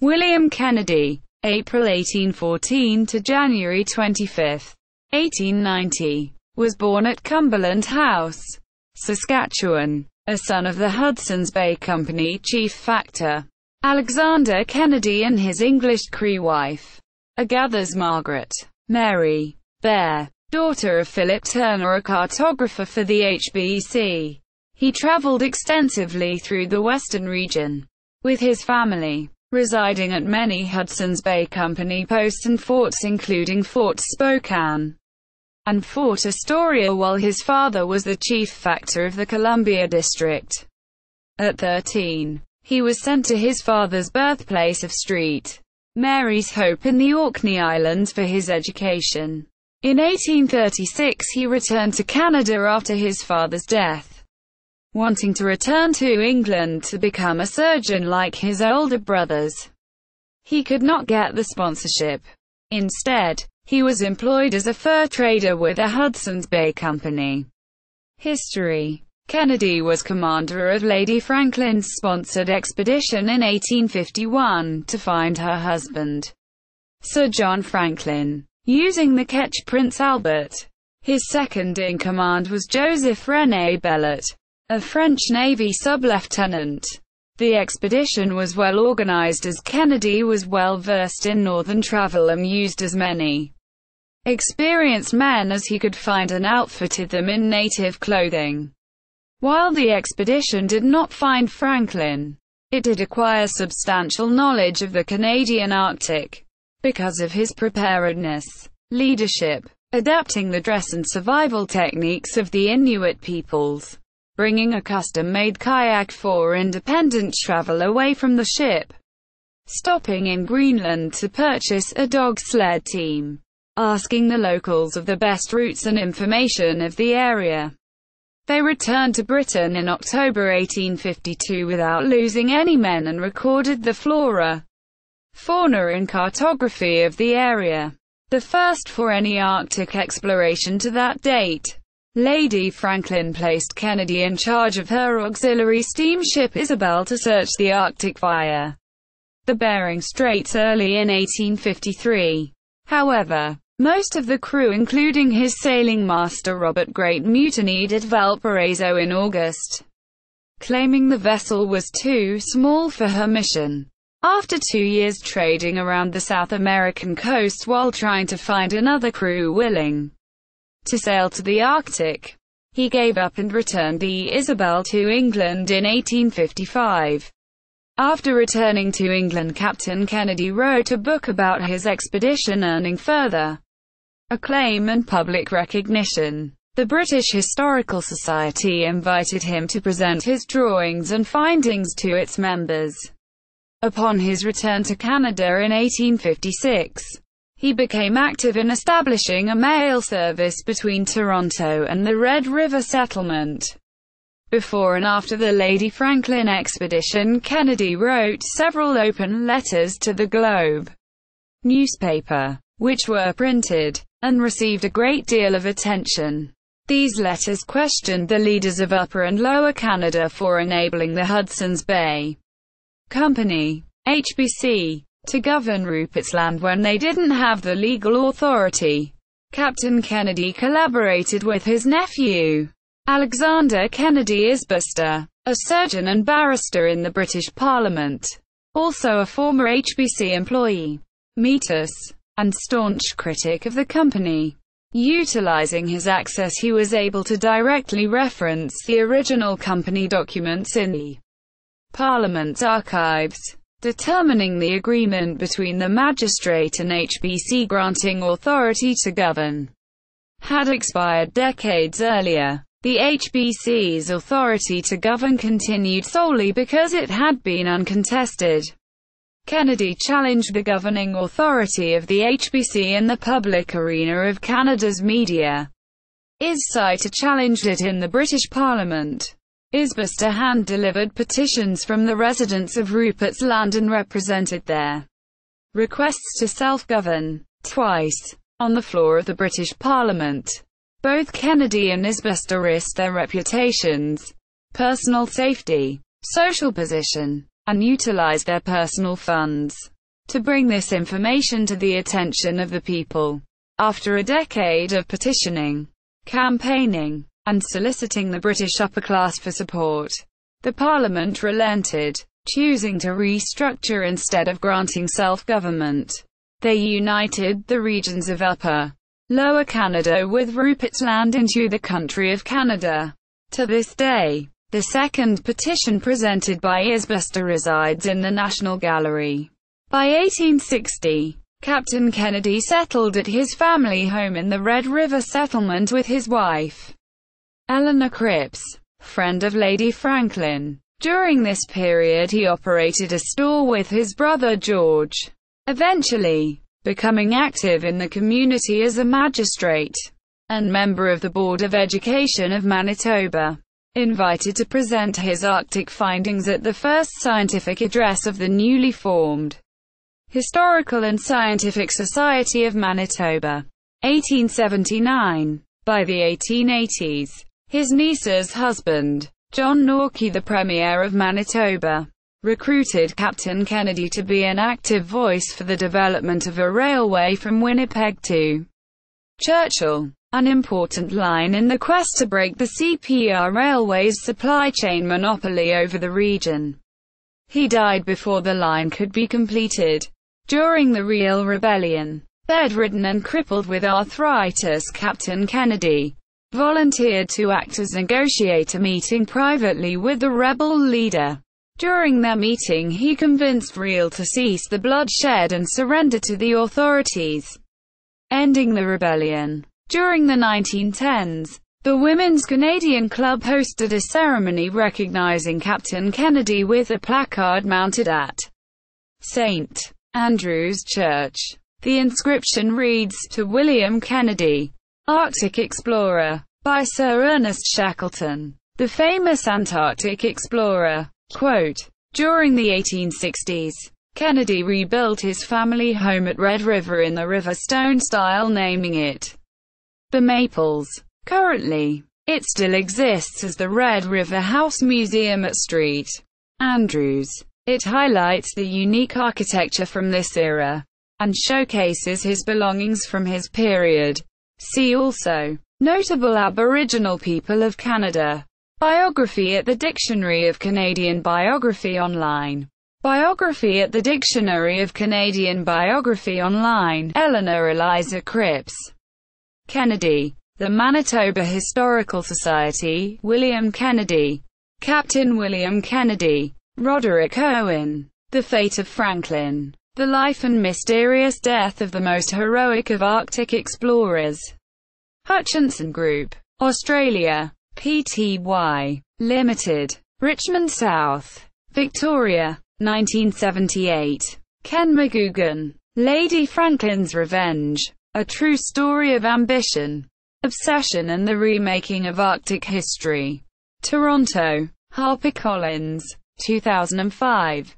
William Kennedy, April 1814 to January 25, 1890, was born at Cumberland House, Saskatchewan, a son of the Hudson's Bay Company chief factor Alexander Kennedy and his English Cree wife, Agatha's Margaret Mary Bear, daughter of Philip Turner, a cartographer for the HBC. He traveled extensively through the western region with his family, residing at many Hudson's Bay Company posts and forts, including Fort Spokane and Fort Astoria, while his father was the chief factor of the Columbia District. At 13, he was sent to his father's birthplace of St. Mary's Hope in the Orkney Islands for his education. In 1836 he returned to Canada after his father's death, wanting to return to England to become a surgeon like his older brothers. He could not get the sponsorship. Instead, he was employed as a fur trader with the Hudson's Bay Company. History: Kennedy was commander of Lady Franklin's sponsored expedition in 1851 to find her husband, Sir John Franklin, using the ketch Prince Albert. His second-in-command was Joseph René Bellot, a French Navy sub-lieutenant. The expedition was well organized as Kennedy was well versed in northern travel and used as many experienced men as he could find and outfitted them in native clothing. While the expedition did not find Franklin, it did acquire substantial knowledge of the Canadian Arctic because of his preparedness, leadership, adapting the dress and survival techniques of the Inuit peoples, bringing a custom-made kayak for independent travel away from the ship, stopping in Greenland to purchase a dog sled team, asking the locals of the best routes and information of the area. They returned to Britain in October 1852 without losing any men and recorded the flora, fauna and cartography of the area, the first for any Arctic exploration to that date. Lady Franklin placed Kennedy in charge of her auxiliary steamship Isabel to search the Arctic via the Bering Straits early in 1853. However, most of the crew, including his sailing master Robert Great, mutinied at Valparaiso in August, claiming the vessel was too small for her mission. After 2 years trading around the South American coast while trying to find another crew willing to sail to the Arctic, he gave up and returned the Isabel to England in 1855. After returning to England, Captain Kennedy wrote a book about his expedition, earning further acclaim and public recognition. The British Historical Society invited him to present his drawings and findings to its members. Upon his return to Canada in 1856, he became active in establishing a mail service between Toronto and the Red River settlement. Before and after the Lady Franklin expedition, Kennedy wrote several open letters to the Globe newspaper, which were printed and received a great deal of attention. These letters questioned the leaders of Upper and Lower Canada for enabling the Hudson's Bay Company, HBC, to govern Rupert's Land when they didn't have the legal authority. Captain Kennedy collaborated with his nephew, Alexander Kennedy Isbister, a surgeon and barrister in the British Parliament, also a former HBC employee, Metis, and staunch critic of the company. Utilizing his access, he was able to directly reference the original company documents in the Parliament's archives, determining the agreement between the magistrate and HBC granting authority to govern had expired decades earlier. The HBC's authority to govern continued solely because it had been uncontested. Kennedy challenged the governing authority of the HBC in the public arena of Canada's media. Isbister challenged it in the British Parliament. Isbister hand-delivered petitions from the residents of Rupert's Land and represented their requests to self-govern twice on the floor of the British Parliament. Both Kennedy and Isbister risked their reputations, personal safety, social position, and utilized their personal funds to bring this information to the attention of the people. After a decade of petitioning, campaigning, and soliciting the British upper class for support, the Parliament relented, choosing to restructure instead of granting self-government. They united the regions of Upper, Lower Canada with Rupert Land into the country of Canada. To this day, the second petition presented by Isbuster resides in the National Gallery. By 1860, Captain Kennedy settled at his family home in the Red River settlement with his wife, Eleanor Cripps, friend of Lady Franklin. During this period he operated a store with his brother George, eventually becoming active in the community as a magistrate and member of the Board of Education of Manitoba. Invited to present his Arctic findings at the first scientific address of the newly formed Historical and Scientific Society of Manitoba, 1879. By the 1880s, his niece's husband, John Norkie, the Premier of Manitoba, recruited Captain Kennedy to be an active voice for the development of a railway from Winnipeg to Churchill, an important line in the quest to break the CPR Railway's supply chain monopoly over the region. He died before the line could be completed. During the Riel Rebellion, bedridden and crippled with arthritis, Captain Kennedy volunteered to act as negotiator, meeting privately with the rebel leader. During their meeting he convinced Riel to cease the bloodshed and surrender to the authorities, ending the rebellion. During the 1910s, the Women's Canadian Club hosted a ceremony recognizing Captain Kennedy with a placard mounted at St. Andrew's Church. The inscription reads, "To William Kennedy, Arctic Explorer," by Sir Ernest Shackleton, the famous Antarctic explorer. Quote, during the 1860s, Kennedy rebuilt his family home at Red River in the River Stone style, naming it the Maples. Currently, it still exists as the Red River House Museum at St. Andrews. It highlights the unique architecture from this era, and showcases his belongings from his period. See also, notable Aboriginal people of Canada. Biography at the Dictionary of Canadian Biography Online. Biography at the Dictionary of Canadian Biography Online. Eleanor Eliza Cripps. Kennedy. The Manitoba Historical Society. William Kennedy. Captain William Kennedy. Roderick Owen. The Fate of Franklin. The Life and Mysterious Death of the Most Heroic of Arctic Explorers. Hutchinson Group. Australia. Pty. Limited. Richmond, South Victoria. 1978. Ken McGugan. Lady Franklin's Revenge. A True Story of Ambition, Obsession and the Remaking of Arctic History. Toronto. HarperCollins. 2005.